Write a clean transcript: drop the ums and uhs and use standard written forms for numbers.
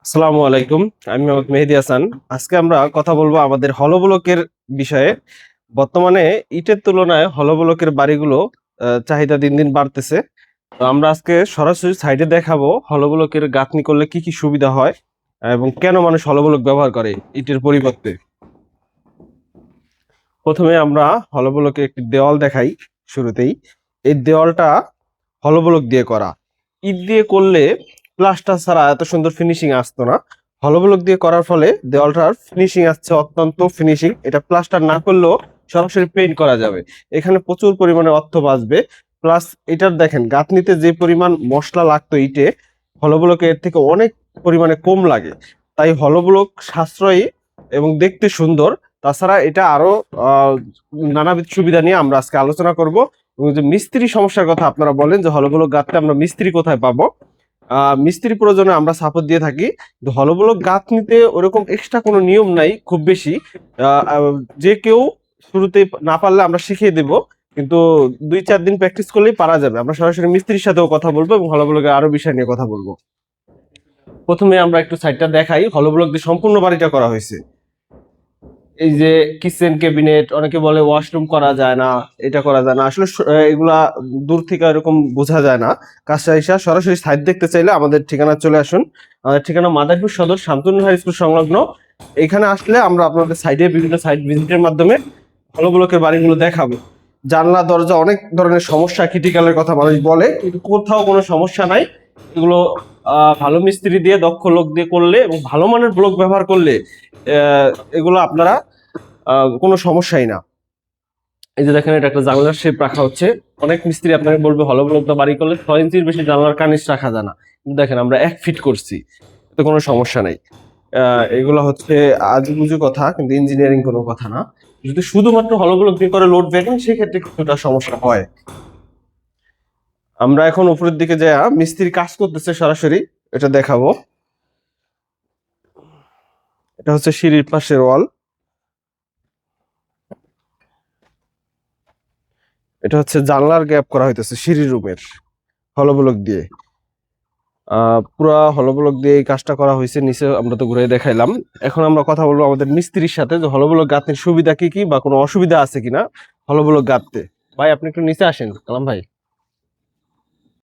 আসসালামু আলাইকুম। আমি মোহাম্মদ মেহেদী হাসান। আজকে আমরা কথা বলবো আমাদের হলব্লকের বিষয়ে। বর্তমানে ইটের তুলনায় হলব্লকের বাড়িগুলো চাহিদা দিন দিন বাড়তেছে। তো আমরা আজকে সরাসরি সাইডে দেখাবো হলব্লকের গাঁথনি করলে কি কি সুবিধা হয় এবং কেন মানুষ হলব্লক ব্যবহার করে ইটের পরিবর্তে। প্রথমে আমরা হলব্লকের একটি দেওয়াল দেখাই। শুরুতেই এই দেওয়ালটা হলব্লক দিয়ে করা। ইট দিয়ে করলে প্লাস্টার ছাড়া এত সুন্দর ফিনিশিং আসতো না। হলব্লক দিয়ে করার ফলে দেওয়ালটার ফিনিশিং আসছে অত্যন্ত ফিনিশিং। এটা প্লাস্টার না করলেও সরাসরি পেইন্ট করা যাবে। এখানে প্রচুর পরিমাণে অর্থ বাঁচবে। প্লাস এটার দেখেন গাঁথনিতে যে পরিমাণ মশলা লাগতো ইটে, হলব্লকে এর থেকে অনেক পরিমাণে কম লাগে। তাই হলব্লক সাশ্রয়ী এবং দেখতে সুন্দর। তাছাড়া এটা আরো নানাবিধ সুবিধা নিয়ে আমরা আজকে আলোচনা করব। এবং যে মিস্ত্রি সমস্যার কথা আপনারা বলেন যে হলব্লক গাঁথতে আমরা মিস্ত্রি কোথায় পাবো, মিস্ত্রি প্রয়োজনে আমরা সাপোর্ট দিয়ে থাকি। কিন্তু হলব্লক গাঁথনিতে ওরকম এক্সট্রা কোনো নিয়ম নাই খুব বেশি। যে কেউ শুরুতে না পারলে আমরা শিখিয়ে দেব, কিন্তু 2-4 দিন প্র্যাকটিস করলেই পারা যাবে। আমরা সরাসরি মিস্ত্রির সাথেও কথা বলবো এবং হলব্লকের আরো বিষয় নিয়ে কথা বলবো। প্রথমে আমরা একটু সাইডটা দেখাই। হলব্লক দিয়ে সম্পূর্ণ বাড়িটা করা হয়েছে। এই যে কিচেন ক্যাবিনেট, অনেকে বলে ওয়াশরুম করা যায় না, এটা করা যায় না। আসলে এগুলা দূর থেকে এরকম বোঝা যায় না। কাজটা এসে সরাসরি সাইট দেখতে চাইলে আমাদের ঠিকানা চলে আসুন। আমাদের ঠিকানা মাদারীপুর সদর শামসুন্নাহার হাই স্কুল সংলগ্ন। এখানে আসলে আমরা আপনাদের সাইডে বিভিন্ন সাইট ভিজিটের মাধ্যমে হলব্লকের বাড়িগুলো দেখাবো। জানলা দরজা অনেক ধরনের সমস্যা, ক্রিটিক্যালের কথা মানুষ বলে, কিন্তু কোথাও কোনো সমস্যা নাই। এগুলো ভালো মিস্ত্রি দিয়ে, দক্ষ লোক দিয়ে করলে এবং ভালো মানের ব্লক ব্যবহার করলে এগুলো আপনারা কোনো সমস্যাই না। এই যে দেখেন, এটা একটা জানলার শেপ রাখা হচ্ছে। অনেক মিস্ত্রি আপনাকে বলবে হলব্লকটা বাড়ি করলে 6 ইঞ্চির বেশি জানলার কানিস রাখা যায় না, কিন্তু দেখেন আমরা 1 ফিট করছি, তো কোনো সমস্যা নাই। এগুলো হচ্ছে আজুগুজু কথা, কিন্তু ইঞ্জিনিয়ারিং কোনো কথা না। যদি শুধুমাত্র হলব্লক দিয়ে করে লোড বেরিং, সেক্ষেত্রে কিছুটা সমস্যা হয়। আমরা এখন উপরের দিকে যাই, মিস্ত্রি কাজ করতেছে সরাসরি, এটা দেখাবো। এটা হচ্ছে সিঁড়ির পাশের ওয়াল। এটা হচ্ছে জানলার গ্যাপ করা হইতেছে সিঁড়ি রুমের হলব্লক দিয়ে। পুরা হলব্লক দিয়ে এই কাজটা করা হয়েছে। নিচে আমরা তো ঘুরে দেখাইলাম। এখন আমরা কথা বলবো আমাদের মিস্ত্রির সাথে যে হলব্লক গাঁথনির সুবিধা কি কি বা কোনো অসুবিধা আছে কিনা হলব্লক গাঁথতে। ভাই আপনি একটু নিচে আসেন, কালাম ভাই।